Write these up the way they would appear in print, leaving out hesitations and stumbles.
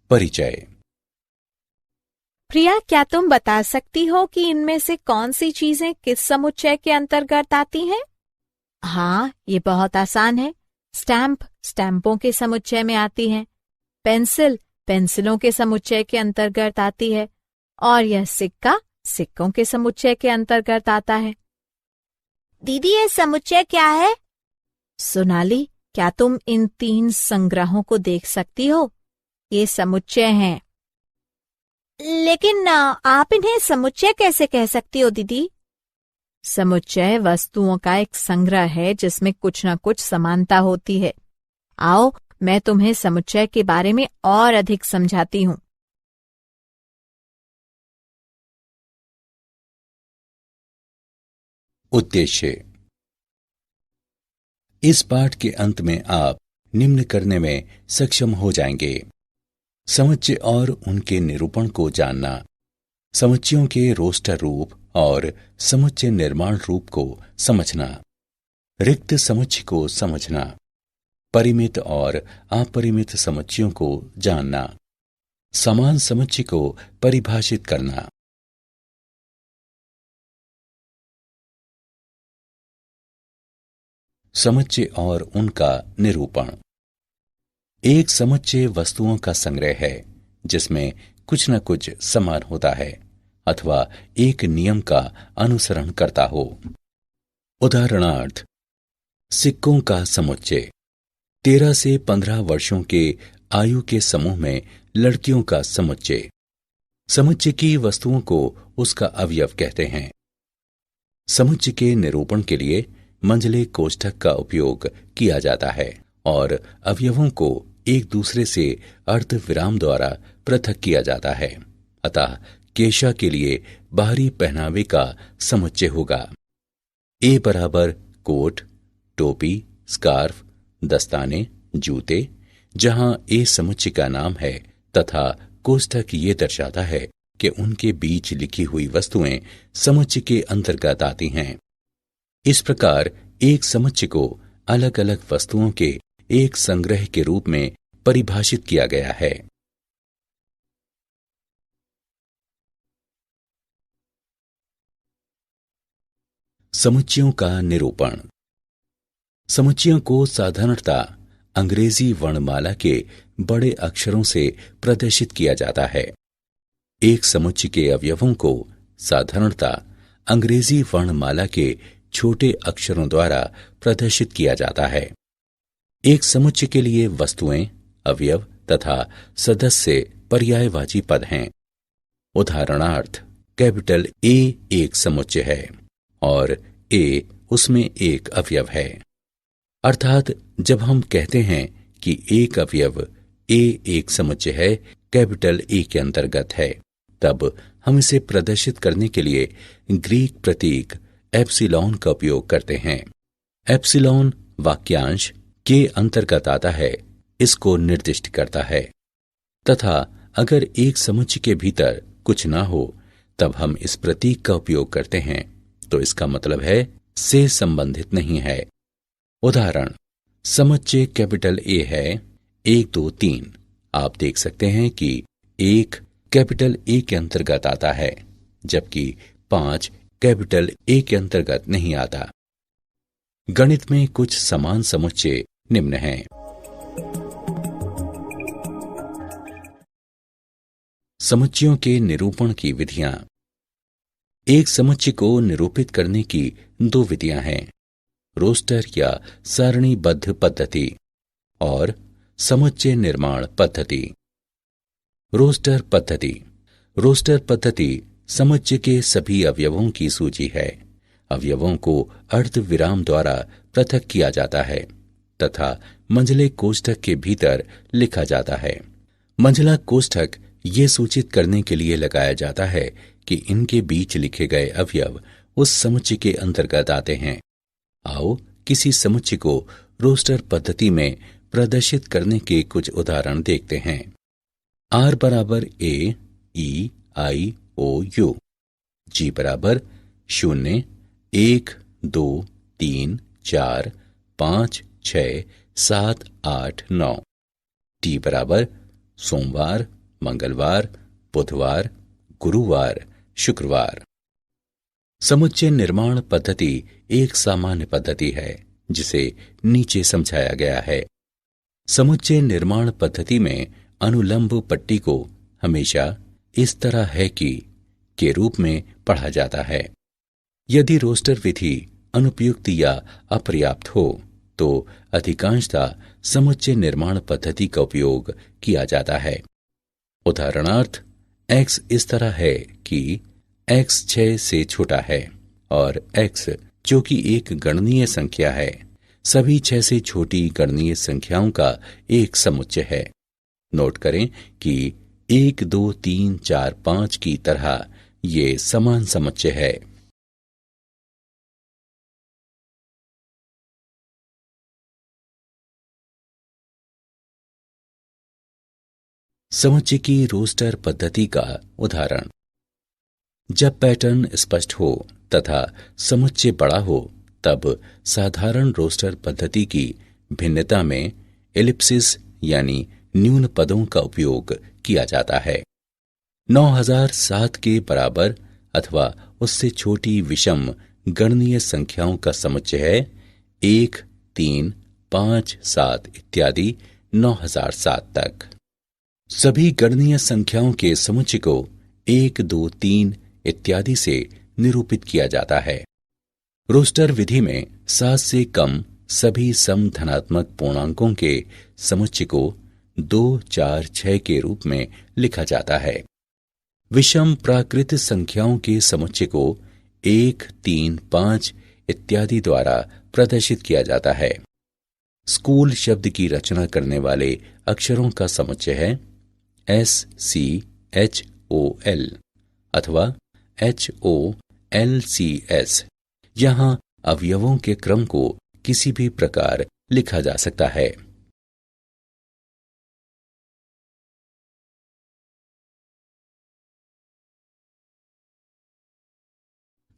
परिचय। प्रिया, क्या तुम बता सकती हो कि इनमें से कौन सी चीजें किस समुच्चय के अंतर्गत आती हैं? हाँ, ये बहुत आसान है। स्टैम्प स्टैम्पों के समुच्चय में आती है, पेंसिल पेंसिलों के समुच्चय के अंतर्गत आती है, और यह सिक्का सिक्कों के समुच्चय के अंतर्गत आता है। दीदी, ये समुच्चय क्या है? सोनाली, क्या तुम इन 3 संग्रहों को देख सकती हो? ये समुच्चय हैं। लेकिन आप इन्हें समुच्चय कैसे कह सकती हो दीदी? समुच्चय वस्तुओं का एक संग्रह है जिसमें कुछ न कुछ समानता होती है। आओ, मैं तुम्हें समुच्चय के बारे में और अधिक समझाती हूँ। उद्देश्य। इस पाठ के अंत में आप निम्न करने में सक्षम हो जाएंगे: समुच्चय और उनके निरूपण को जानना, समुच्चयों के रोस्टर रूप और समुच्चय निर्माण रूप को समझना, रिक्त समुच्चय को समझना, परिमित और अपरिमित समुच्चयों को जानना, समान समुच्चय को परिभाषित करना। समुच्चय और उनका निरूपण। एक समुच्चय वस्तुओं का संग्रह है जिसमें कुछ न कुछ समान होता है अथवा एक नियम का अनुसरण करता हो। उदाहरणार्थ, सिक्कों का समुच्चय। 13 से 15 वर्षों के आयु के समूह में लड़कियों का समुच्चय। समुच्चय की वस्तुओं को उसका अवयव कहते हैं। समुच्चय के निरूपण के लिए मंझले कोष्ठक का उपयोग किया जाता है और अवयवों को एक दूसरे से अर्ध विराम द्वारा पृथक किया जाता है। अतः केशा के लिए बाहरी पहनावे का समुच्चय होगा। ए बराबर कोट, टोपी, स्कार्फ, दस्ताने, जूते, जहां ए समुच्चय का नाम है तथा कोष्ठक ये दर्शाता है कि उनके बीच लिखी हुई वस्तुएं समुच्चय के अंतर्गत आती हैं। इस प्रकार एक समुच्चय को अलग अलग वस्तुओं के एक संग्रह के रूप में परिभाषित किया गया है। समुच्चयों का निरूपण। समुच्चयों को साधारणतः अंग्रेजी वर्णमाला के बड़े अक्षरों से प्रदर्शित किया जाता है। एक समुच्चय के अवयवों को साधारणतः अंग्रेजी वर्णमाला के छोटे अक्षरों द्वारा प्रदर्शित किया जाता है। एक समुच्चय के लिए वस्तुएं, अवयव तथा सदस्य पर्यायवाची पद हैं। उदाहरणार्थ, कैपिटल ए एक समुच्चय है और ए उसमें एक अवयव है। अर्थात जब हम कहते हैं कि एक अवयव ए एक समुच्चय है, कैपिटल ए के अंतर्गत है, तब हम इसे प्रदर्शित करने के लिए ग्रीक प्रतीक एप्सिलॉन का उपयोग करते हैं। एप्सिलॉन वाक्यांश के अंतर्गत आता है, इसको निर्दिष्ट करता है। तथा अगर एक समुच्चय के भीतर कुछ ना हो तब हम इस प्रतीक का उपयोग करते हैं, तो इसका मतलब है से संबंधित नहीं है। उदाहरण, समुच्चय कैपिटल ए है 1 2 3। आप देख सकते हैं कि 1 कैपिटल ए के अंतर्गत आता है जबकि 5 कैपिटल ए के अंतर्गत नहीं आता। गणित में कुछ समान समुच्चय निम्न हैं। समुच्चयों के निरूपण की विधियां। एक समुच्चय को निरूपित करने की 2 विधियां हैं: रोस्टर या सारणीबद्ध पद्धति और समुच्चय निर्माण पद्धति। रोस्टर पद्धति। रोस्टर पद्धति समुच्चय के सभी अवयवों की सूची है। अवयवों को अर्ध विराम द्वारा पृथक किया जाता है तथा मंझले कोष्ठक के भीतर लिखा जाता है। मंझला कोष्ठक ये सूचित करने के लिए लगाया जाता है कि इनके बीच लिखे गए अवयव उस समुच्चय के अंतर्गत आते हैं। आओ किसी समुच्चय को रोस्टर पद्धति में प्रदर्शित करने के कुछ उदाहरण देखते हैं। आर बराबर ए, ई, आई, ओ, यू। जी बराबर 0 1 2 3 4 5 6 7 8 9। टी बराबर सोमवार, मंगलवार, बुधवार, गुरुवार, शुक्रवार। समुच्चय निर्माण पद्धति एक सामान्य पद्धति है जिसे नीचे समझाया गया है। समुच्चय निर्माण पद्धति में अनुलंब पट्टी को हमेशा इस तरह है कि के रूप में पढ़ा जाता है। यदि रोस्टर विधि अनुपयुक्त या अपर्याप्त हो तो अधिकांशतः समुच्चय निर्माण पद्धति का उपयोग किया जाता है। उदाहरणार्थ, x इस तरह है कि x 6 से छोटा है और x जो कि एक गणनीय संख्या है सभी 6 से छोटी गणनीय संख्याओं का एक समुच्चय है। नोट करें कि 1, 2, 3, 4, 5 की तरह ये समान समुच्चय है। समुच्चय की रोस्टर पद्धति का उदाहरण। जब पैटर्न स्पष्ट हो तथा समुच्चय बड़ा हो तब साधारण रोस्टर पद्धति की भिन्नता में एलिप्सिस यानी न्यून पदों का उपयोग किया जाता है। 9007 के बराबर अथवा उससे छोटी विषम गणनीय संख्याओं का समुच्चय है 1, 3, 5, 7 इत्यादि 9007 तक। सभी गणनीय संख्याओं के समुच्चय को 1, 2, 3 इत्यादि से निरूपित किया जाता है। रोस्टर विधि में 7 से कम सभी सम धनात्मक पूर्णांकों के समुच्चय को 2, 4, 6 के रूप में लिखा जाता है। विषम प्राकृत संख्याओं के समुच्चय को 1, 3, 5 इत्यादि द्वारा प्रदर्शित किया जाता है। स्कूल शब्द की रचना करने वाले अक्षरों का समुच्चय है SCHOL अथवा HOLCS। यहां अवयवों के क्रम को किसी भी प्रकार लिखा जा सकता है।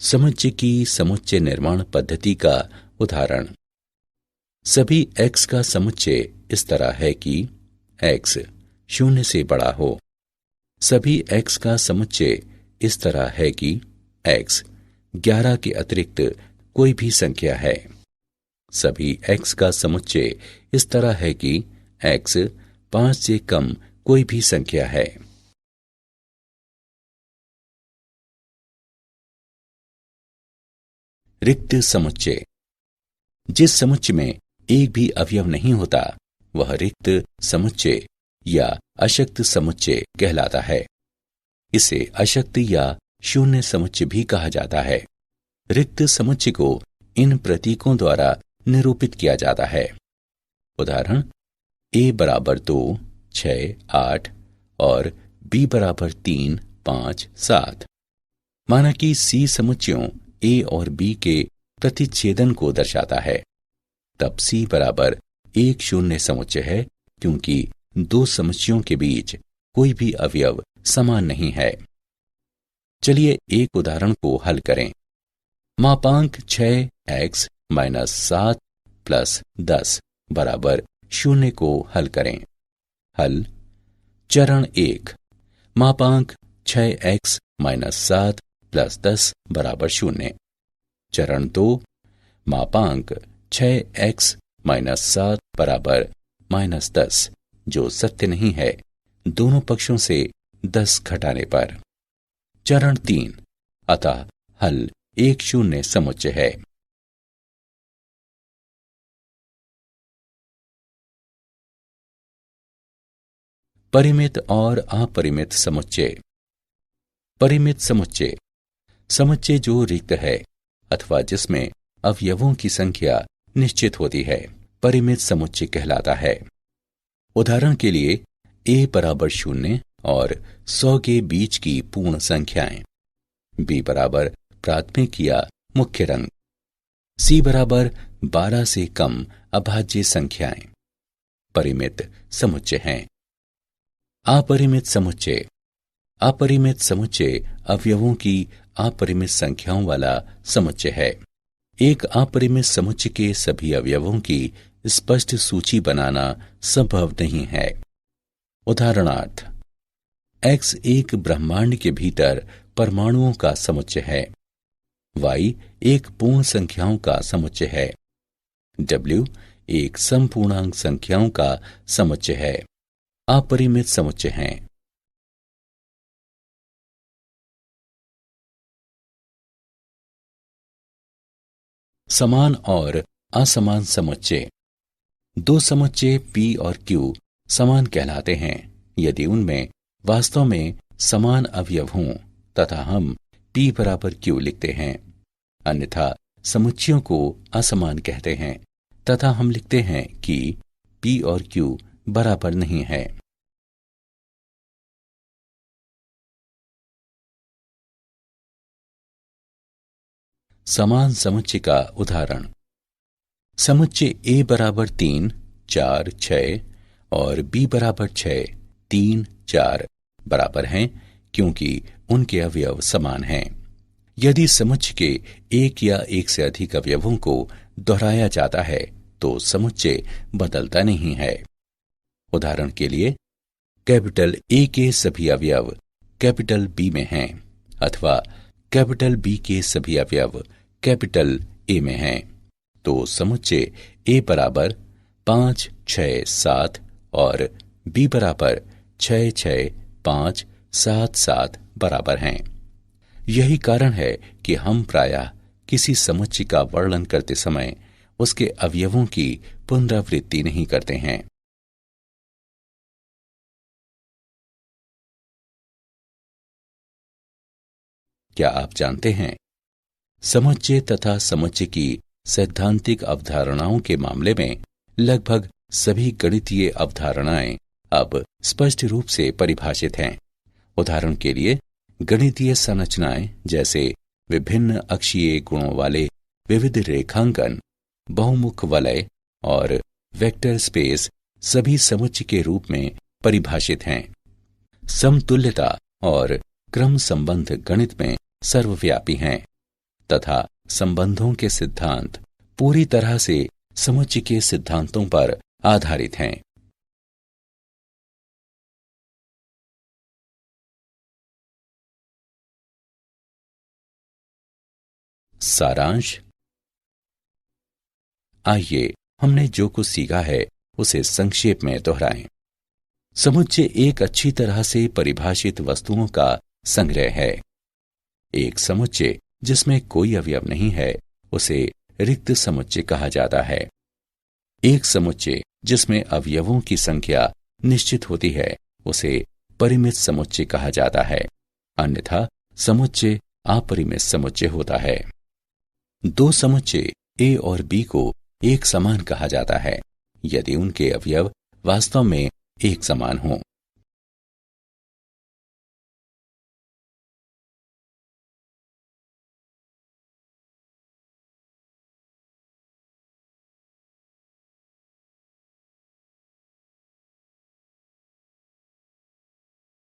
समुच्चय की समुच्चय निर्माण पद्धति का उदाहरण। सभी x का समुच्चय इस तरह है कि x 0 से बड़ा हो। सभी x का समुच्चय इस तरह है कि x 11 के अतिरिक्त कोई भी संख्या है। सभी x का समुच्चय इस तरह है कि x 5 से कम कोई भी संख्या है। रिक्त समुच्चय। जिस समुच्चय में एक भी अवयव नहीं होता वह रिक्त समुच्चय या अशक्त समुच्चय कहलाता है। इसे अशक्त या शून्य समुच्चय भी कहा जाता है। रिक्त समुच्चय को इन प्रतीकों द्वारा निरूपित किया जाता है। उदाहरण, a बराबर 2, 6, 8 और b बराबर 3, 5, 7। माना कि c समुच्चयों a और b के प्रतिच्छेदन को दर्शाता है, तब c बराबर एक शून्य समुच्चय है क्योंकि दो समुच्चयों के बीच कोई भी अवयव समान नहीं है। चलिए एक उदाहरण को हल करें। मापांक 6x - 7 + 10 बराबर 0 को हल करें। हल। चरण 1, मापांक 6x - 7 + 10 बराबर 0। चरण 2, मापांक 6x - 7 बराबर -10 जो सत्य नहीं है दोनों पक्षों से 10 घटाने पर। चरण 3, अतः हल एक शून्य समुच्चय है। परिमित और अपरिमित समुच्चय। परिमित समुच्चय समुच्चय जो रिक्त है अथवा जिसमें अवयवों की संख्या निश्चित होती है परिमित समुच्चय कहलाता है। उदाहरण के लिए a बराबर 0 और 100 के बीच की पूर्ण संख्याएं, b बराबर प्राथमिक या मुख्य रंग, c बराबर 12 से कम अभाज्य संख्याएं परिमित समुच्चय हैं। अपरिमित समुच्चय। अपरिमित समुच्चय अवयवों की अपरिमित संख्याओं वाला समुच्चय है। एक अपरिमित समुच्चय के सभी अवयवों की स्पष्ट सूची बनाना संभव नहीं है। उदाहरणार्थ, X एक ब्रह्मांड के भीतर परमाणुओं का समुच्चय है। Y एक पूर्ण संख्याओं का समुच्चय है। W एक समपूर्णांक संख्याओं का समुच्चय है। अपरिमित समुच्चय हैं। समान और असमान समुच्चय। दो समुच्चय P और Q समान कहलाते हैं यदि उनमें वास्तव में समान अवयव हों तथा हम P बराबर Q लिखते हैं। अन्यथा समुच्चयों को असमान कहते हैं तथा हम लिखते हैं कि P और Q बराबर नहीं है। समान समुच्चय का उदाहरण। समुच्चय A बराबर 3, 4, 6 और B बराबर 6, 3, 4 बराबर हैं क्योंकि उनके अवयव समान हैं। यदि समुच्चय के एक या एक से अधिक अवयवों को दोहराया जाता है तो समुच्चय बदलता नहीं है। उदाहरण के लिए कैपिटल A के सभी अवयव कैपिटल B में हैं अथवा कैपिटल B के सभी अवयव कैपिटल A में हैं तो समुच्चय A बराबर 5, 6, 7 और B बराबर 6, 6, 5, 7, 7 बराबर हैं। यही कारण है कि हम प्रायः किसी समुच्चय का वर्णन करते समय उसके अवयवों की पुनरावृत्ति नहीं करते हैं। क्या आप जानते हैं समुच्चय तथा समुच्चय की सैद्धांतिक अवधारणाओं के मामले में लगभग सभी गणितीय अवधारणाएं अब स्पष्ट रूप से परिभाषित हैं। उदाहरण के लिए गणितीय संरचनाएं जैसे विभिन्न अक्षीय गुणों वाले विविध रेखांकन, बहुमुख वलय और वेक्टर स्पेस सभी समुच्चय के रूप में परिभाषित हैं। समतुल्यता और क्रम संबंध गणित में सर्वव्यापी हैं तथा संबंधों के सिद्धांत पूरी तरह से समुच्चय के सिद्धांतों पर आधारित हैं। सारांश। आइए हमने जो कुछ सीखा है उसे संक्षेप में दोहराएं। समुच्चय एक अच्छी तरह से परिभाषित वस्तुओं का संग्रह है। एक समुच्चय जिसमें कोई अवयव नहीं है उसे रिक्त समुच्चय कहा जाता है। एक समुच्चय जिसमें अवयवों की संख्या निश्चित होती है उसे परिमित समुच्चय कहा जाता है। अन्यथा समुच्चय अपरिमित समुच्चय होता है। दो समुच्चय A और B को एक समान कहा जाता है यदि उनके अवयव वास्तव में एक समान हों।